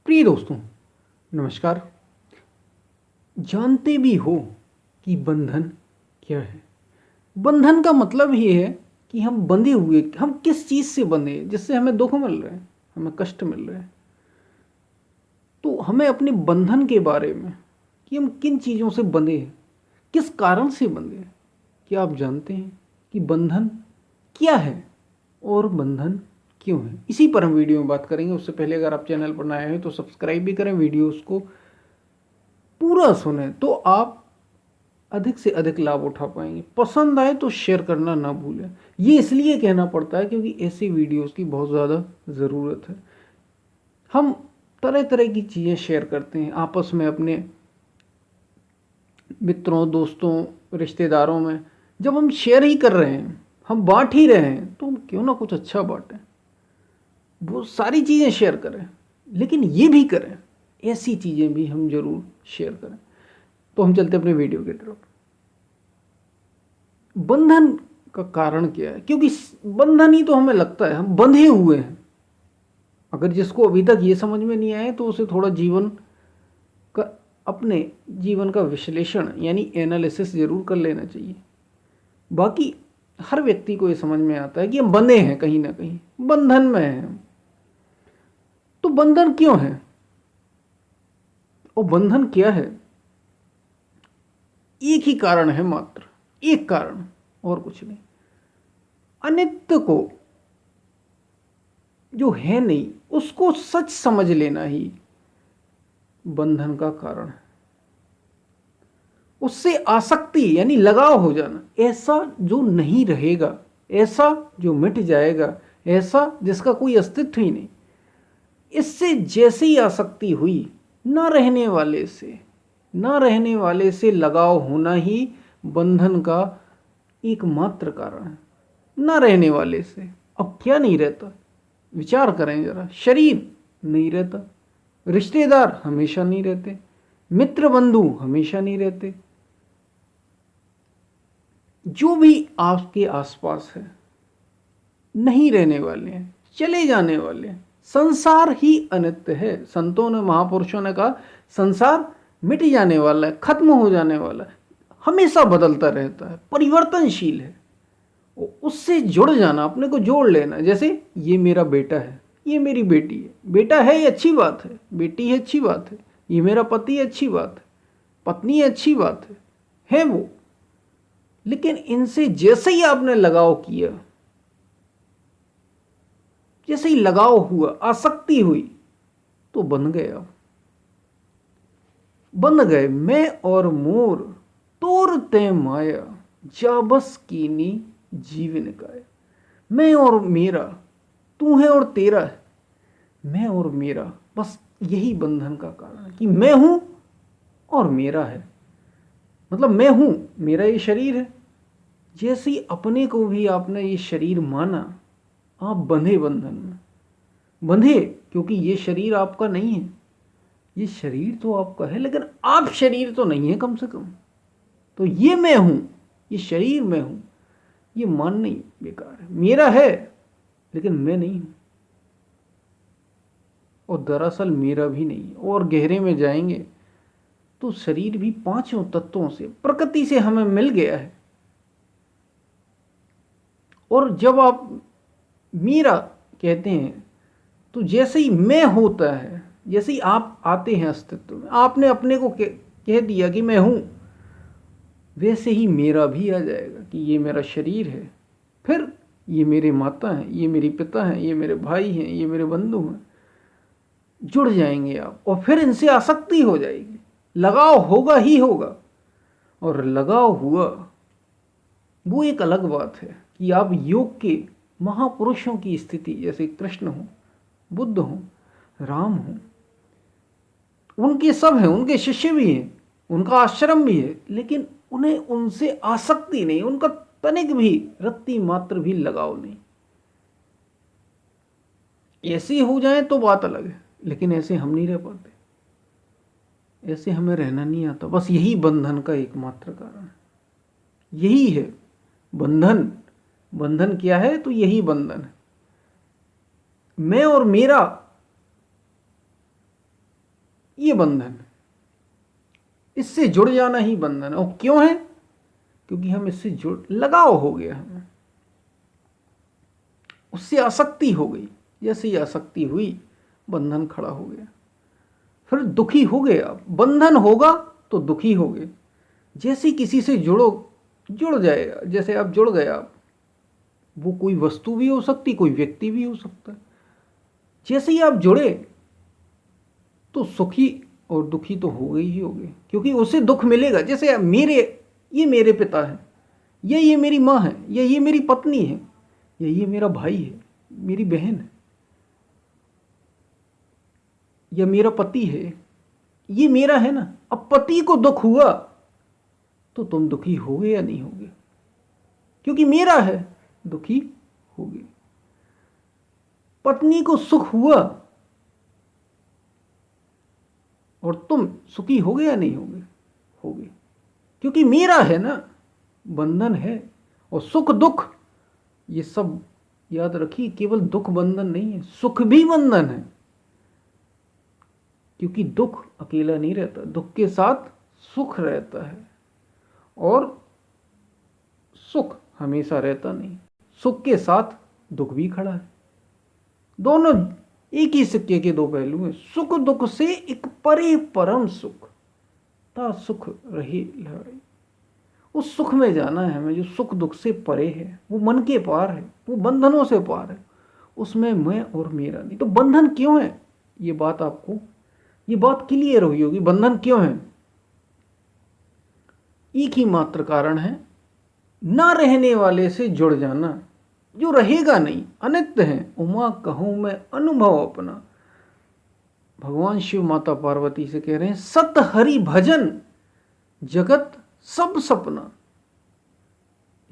प्रिय दोस्तों, नमस्कार। जानते भी हो कि बंधन क्या है? बंधन का मतलब ये है कि हम बंधे हुए, हम किस चीज़ से बंधे हैं जिससे हमें दुख मिल रहा है, हमें कष्ट मिल रहा है। तो हमें अपने बंधन के बारे में, कि हम किन चीज़ों से बंधे हैं, किस कारण से बंधे हैं, क्या आप जानते हैं कि बंधन क्या है और बंधन क्यों है? इसी पर हम वीडियो में बात करेंगे। उससे पहले अगर आप चैनल पर नए हैं तो सब्सक्राइब भी करें, वीडियोस को पूरा सुने तो आप अधिक से अधिक लाभ उठा पाएंगे। पसंद आए तो शेयर करना ना भूलें। ये इसलिए कहना पड़ता है क्योंकि ऐसी वीडियोस की बहुत ज़्यादा ज़रूरत है। हम तरह तरह की चीज़ें शेयर करते हैं आपस में, अपने मित्रों, दोस्तों, रिश्तेदारों में। जब हम शेयर ही कर रहे हैं, हम बांट ही रहे हैं, तो हम क्यों ना कुछ अच्छा बांटें, वो सारी चीज़ें शेयर करें, लेकिन ये भी करें, ऐसी चीज़ें भी हम जरूर शेयर करें। तो हम चलते अपने वीडियो की तरफ। बंधन का कारण क्या है? क्योंकि बंधन ही तो हमें लगता है हम बंधे हुए हैं। अगर जिसको अभी तक ये समझ में नहीं आए तो उसे थोड़ा जीवन का, अपने जीवन का विश्लेषण यानी एनालिसिस जरूर कर लेना चाहिए। बाकी हर व्यक्ति को ये समझ में आता है कि हम बंधे हैं, कहीं ना कहीं बंधन में हैं। तो बंधन क्यों है और बंधन क्या है? एक ही कारण है, मात्र एक कारण, और कुछ नहीं। अनित्य को, जो है नहीं, उसको सच समझ लेना ही बंधन का कारण है। उससे आसक्ति यानी लगाव हो जाना, ऐसा जो नहीं रहेगा, ऐसा जो मिट जाएगा, ऐसा जिसका कोई अस्तित्व ही नहीं, इससे जैसे ही आसक्ति हुई, ना रहने वाले से, ना रहने वाले से लगाव होना ही बंधन का एकमात्र कारण है। ना रहने वाले से अब क्या नहीं रहता? विचार करें जरा। शरीर नहीं रहता, रिश्तेदार हमेशा नहीं रहते, मित्र बंधु हमेशा नहीं रहते, जो भी आपके आसपास है नहीं रहने वाले हैं, चले जाने वाले हैं। संसार ही अनित्य है। संतों ने, महापुरुषों ने कहा संसार मिट जाने वाला है, खत्म हो जाने वाला है, हमेशा बदलता रहता है, परिवर्तनशील है। उससे जुड़ जाना, अपने को जोड़ लेना। जैसे ये मेरा बेटा है, ये मेरी बेटी है। बेटा है ये अच्छी बात है, बेटी है अच्छी बात है, ये मेरा पति है अच्छी बात है, पत्नी है अच्छी बात है वो। लेकिन इनसे जैसे ही आपने लगाव किया, जैसे ही लगाव हुआ, आसक्ति हुई, तो बन गए। आप बन गए। मैं और मोर तोर ते माया, जा बस कीनी जीवन काया। मैं और मेरा, तू है और तेरा है, मैं और मेरा, बस यही बंधन का कारण है कि मैं हूं और मेरा है। मतलब मैं हूं, मेरा ये शरीर है। जैसे ही अपने को भी आपने ये शरीर माना, आप बंधे बंधन में। बंधे क्योंकि ये शरीर आपका नहीं है। ये शरीर तो आपका है, लेकिन आप शरीर तो नहीं है कम से कम। तो ये मैं हूं, ये शरीर मैं हूं, ये मानना ही बेकार है। मेरा है लेकिन मैं नहीं हूं, और दरअसल मेरा भी नहीं है। और गहरे में जाएंगे तो शरीर भी पांचों तत्वों से, प्रकृति से हमें मिल गया है। और जब आप मेरा कहते हैं तो जैसे ही मैं होता है, जैसे ही आप आते हैं अस्तित्व में, आपने अपने को कह दिया कि मैं हूं, वैसे ही मेरा भी आ जाएगा कि ये मेरा शरीर है। फिर ये मेरे माता हैं, ये मेरी पिता हैं, ये मेरे भाई हैं, ये मेरे बंधु हैं। जुड़ जाएंगे आप, और फिर इनसे आसक्ति हो जाएगी, लगाव होगा ही होगा। और लगाव हुआ वो एक अलग बात है कि आप योग के महापुरुषों की स्थिति, जैसे कृष्ण हो, बुद्ध हो, राम हो, उनके सब हैं, उनके शिष्य भी हैं, उनका आश्रम भी है, लेकिन उन्हें उनसे आसक्ति नहीं, उनका तनिक भी, रत्ती मात्र भी लगाव नहीं। ऐसे हो जाए तो बात अलग है, लेकिन ऐसे हम नहीं रह पाते, ऐसे हमें रहना नहीं आता। बस यही बंधन का एकमात्र कारण है। यही है बंधन। बंधन क्या है? तो यही बंधन है। मैं और मेरा ये बंधन है, इससे जुड़ जाना ही बंधन है। और क्यों है? क्योंकि हम इससे लगाव हो गया, हमें उससे आसक्ति हो गई। जैसे ही आसक्ति हुई, बंधन खड़ा हो गया, फिर दुखी हो गए आप। बंधन होगा तो दुखी हो गए। जैसे ही किसी से जुड़ जाएगा, जैसे आप जुड़ गए आप, वो कोई वस्तु भी हो सकती, कोई व्यक्ति भी हो सकता है। जैसे ही आप जुड़े तो सुखी और दुखी तो हो गए ही हो गए, क्योंकि उसे दुख मिलेगा। जैसे ये मेरे पिता है, या ये मेरी माँ है, या ये मेरी पत्नी है, या ये मेरा भाई है, मेरी बहन है, या मेरा पति है, ये मेरा है ना। अब पति को दुख हुआ तो तुम दुखी होगे या नहीं होगे? क्योंकि मेरा है, दुखी होगे। पत्नी को सुख हुआ और तुम सुखी होगे या नहीं होगे? होगे, क्योंकि मेरा है ना। बंधन है। और सुख दुख ये सब याद रखिए, केवल दुख बंधन नहीं है, सुख भी बंधन है। क्योंकि दुख अकेला नहीं रहता, दुख के साथ सुख रहता है, और सुख हमेशा रहता नहीं। सुख के साथ दुख भी खड़ा है। दोनों एक ही सिक्के के दो पहलू हैं। सुख दुख से एक परे परम सुख, ता सुख रही लड़ाई। उस सुख में जाना है हमें जो सुख दुख से परे है, वो मन के पार है, वो बंधनों से पार है। उसमें मैं और मेरा नहीं। तो बंधन क्यों है? ये बात क्लियर हुई होगी। बंधन क्यों है? एक ही मात्र कारण है, ना रहने वाले से जुड़ जाना, जो रहेगा नहीं, अनित्य है। उमा कहूं मैं अनुभव अपना। भगवान शिव माता पार्वती से कह रहे हैं, सत हरि भजन जगत सब सपना।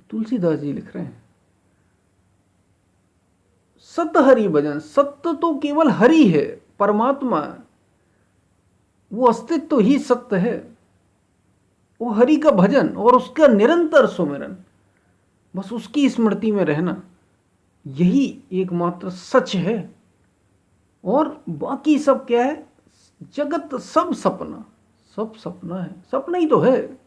तुलसीदास जी लिख रहे हैं, सत हरि भजन। सत्य तो केवल हरि है, परमात्मा है, वो अस्तित्व ही सत्य है। वो हरि का भजन और उसका निरंतर सुमिरन, बस उसकी स्मृति में रहना, यही एकमात्र सच है। और बाकी सब क्या है? जगत सब सपना। सब सपना है, सपना ही तो है।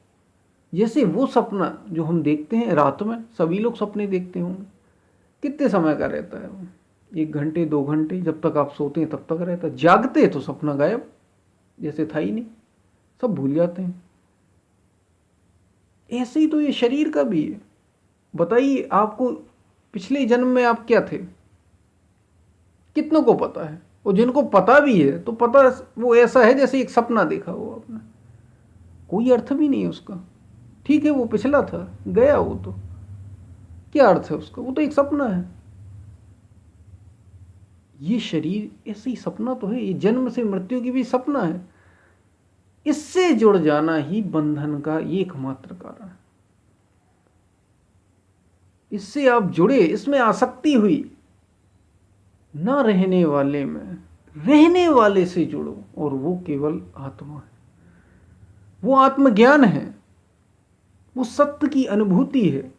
जैसे वो सपना जो हम देखते हैं रात में, सभी लोग सपने देखते होंगे, कितने समय का रहता है वो? 1 घंटे 2 घंटे, जब तक आप सोते हैं तब तक रहता है। जागते तो सपना गायब, जैसे था ही नहीं, सब भूल जाते हैं। ऐसे ही तो ये शरीर का भी है। बताइए, आपको पिछले जन्म में आप क्या थे? कितनों को पता है? और जिनको पता भी है तो पता वो ऐसा है जैसे एक सपना देखा हो आपने, कोई अर्थ भी नहीं है उसका। ठीक है, वो पिछला था, गया, वो तो क्या अर्थ है उसका? वो तो एक सपना है। ये शरीर ऐसे ही सपना तो है, ये जन्म से मृत्यु की भी सपना है। इससे जुड़ जाना ही बंधन का एकमात्र कारण है। इससे आप जुड़े, इसमें आसक्ति हुई, न रहने वाले में रहने वाले से जुड़ो, और वो केवल आत्मा है, वो आत्मज्ञान है, वो सत्य की अनुभूति है,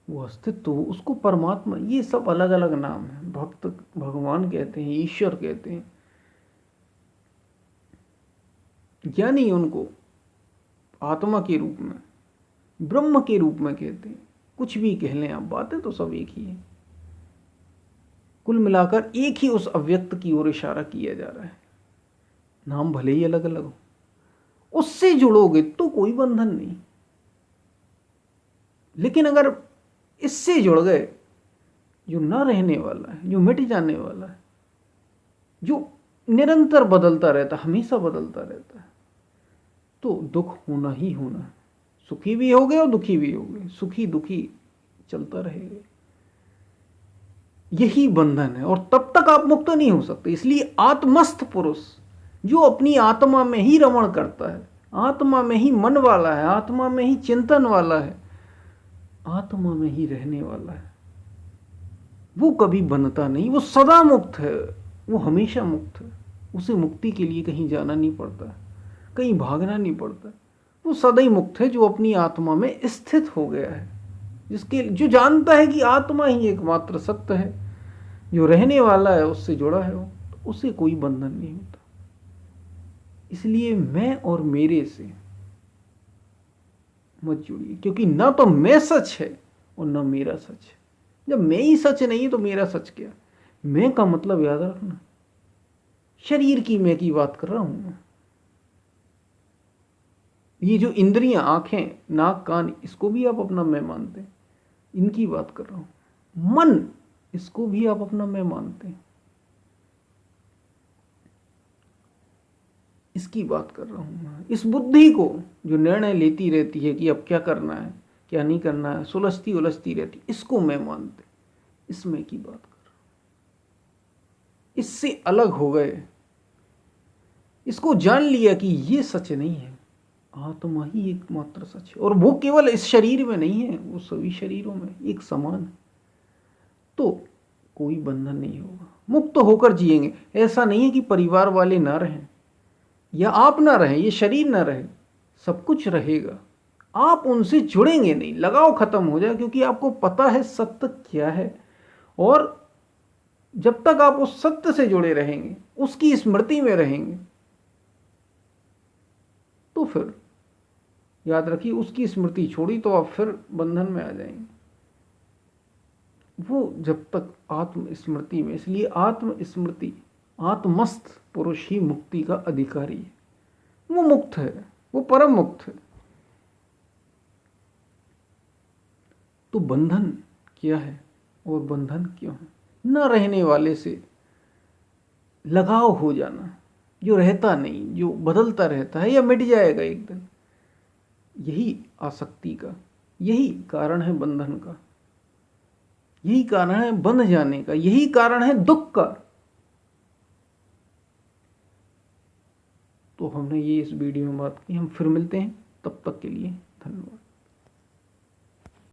वो अस्तित्व, उसको परमात्मा। ये सब अलग अलग नाम है। भक्त भगवान कहते हैं, ईश्वर कहते हैं, ज्ञानी उनको आत्मा के रूप में, ब्रह्म के रूप में कहते हैं। कुछ भी कह लें आप, बातें तो सब एक ही है। कुल मिलाकर एक ही उस अव्यक्त की ओर इशारा किया जा रहा है। नाम भले ही अलग अलग हो, उससे जुड़ोगे तो कोई बंधन नहीं। लेकिन अगर इससे जुड़ गए, जो न रहने वाला है, जो मिट जाने वाला है, जो निरंतर बदलता रहता, हमेशा बदलता रहता है, तो दुख होना ही होना है। सुखी भी हो गए और दुखी भी हो गए, सुखी दुखी चलता रहेगा। यही बंधन है, और तब तक आप मुक्त नहीं हो सकते। इसलिए आत्मस्थ पुरुष जो अपनी आत्मा में ही रमण करता है, आत्मा में ही मन वाला है, आत्मा में ही चिंतन वाला है, आत्मा में ही रहने वाला है, वो कभी बनता नहीं। वो सदा मुक्त है, वो हमेशा मुक्त है। उसे मुक्ति के लिए कहीं जाना नहीं पड़ता, कहीं भागना नहीं पड़ता। वो सदा ही मुक्त है, जो अपनी आत्मा में स्थित हो गया है, जो जानता है कि आत्मा ही एकमात्र सत्य है, जो रहने वाला है, उससे जुड़ा है वो, तो उसे कोई बंधन नहीं होता। इसलिए मैं और मेरे से मत जुड़िए, क्योंकि ना तो मैं सच है और ना मेरा सच है। जब मैं ही सच नहीं तो मेरा सच क्या? मैं का मतलब याद रखना, शरीर की मैं की बात कर रहा हूं। ये जो इंद्रियां, आंखें, नाक, कान, इसको भी आप अपना मैं मानते हैं, इनकी बात कर रहा हूं। मन, इसको भी आप अपना मैं मानते हैं, इसकी बात कर रहा हूं। इस बुद्धि को जो निर्णय लेती रहती है कि अब क्या करना है क्या नहीं करना है, सुलझती उलझती रहती, इसको मैं मानते, इसमें की बात कर रहा हूं। इससे अलग हो गए, इसको जान लिया कि ये सच नहीं है, आत्मा ही एकमात्र सच है, और वो केवल इस शरीर में नहीं है, वो सभी शरीरों में एक समान है। तो कोई बंधन नहीं होगा, मुक्त होकर जिएंगे। ऐसा नहीं है कि परिवार वाले ना रहें या आप ना रहें, ये शरीर ना रहे, सब कुछ रहेगा, आप उनसे जुड़ेंगे नहीं, लगाव खत्म हो जाए, क्योंकि आपको पता है सत्य क्या है। और जब तक आप उस सत्य से जुड़े रहेंगे, उसकी स्मृति में रहेंगे, तो फिर याद रखिए, उसकी स्मृति छोड़ी तो आप फिर बंधन में आ जाएंगे। वो जब तक आत्म स्मृति में, इसलिए आत्म स्मृति, आत्मस्थ पुरुष ही मुक्ति का अधिकारी है। वो मुक्त है, वो परम मुक्त है। तो बंधन क्या है और बंधन क्यों है? न रहने वाले से लगाव हो जाना, जो रहता नहीं, जो बदलता रहता है या मिट जाएगा एक दिन, यही आसक्ति का, यही कारण है बंधन का, यही कारण है बंध जाने का, यही कारण है दुख का। तो हमने ये इस वीडियो में बात की। हम फिर मिलते हैं, तब तक के लिए धन्यवाद।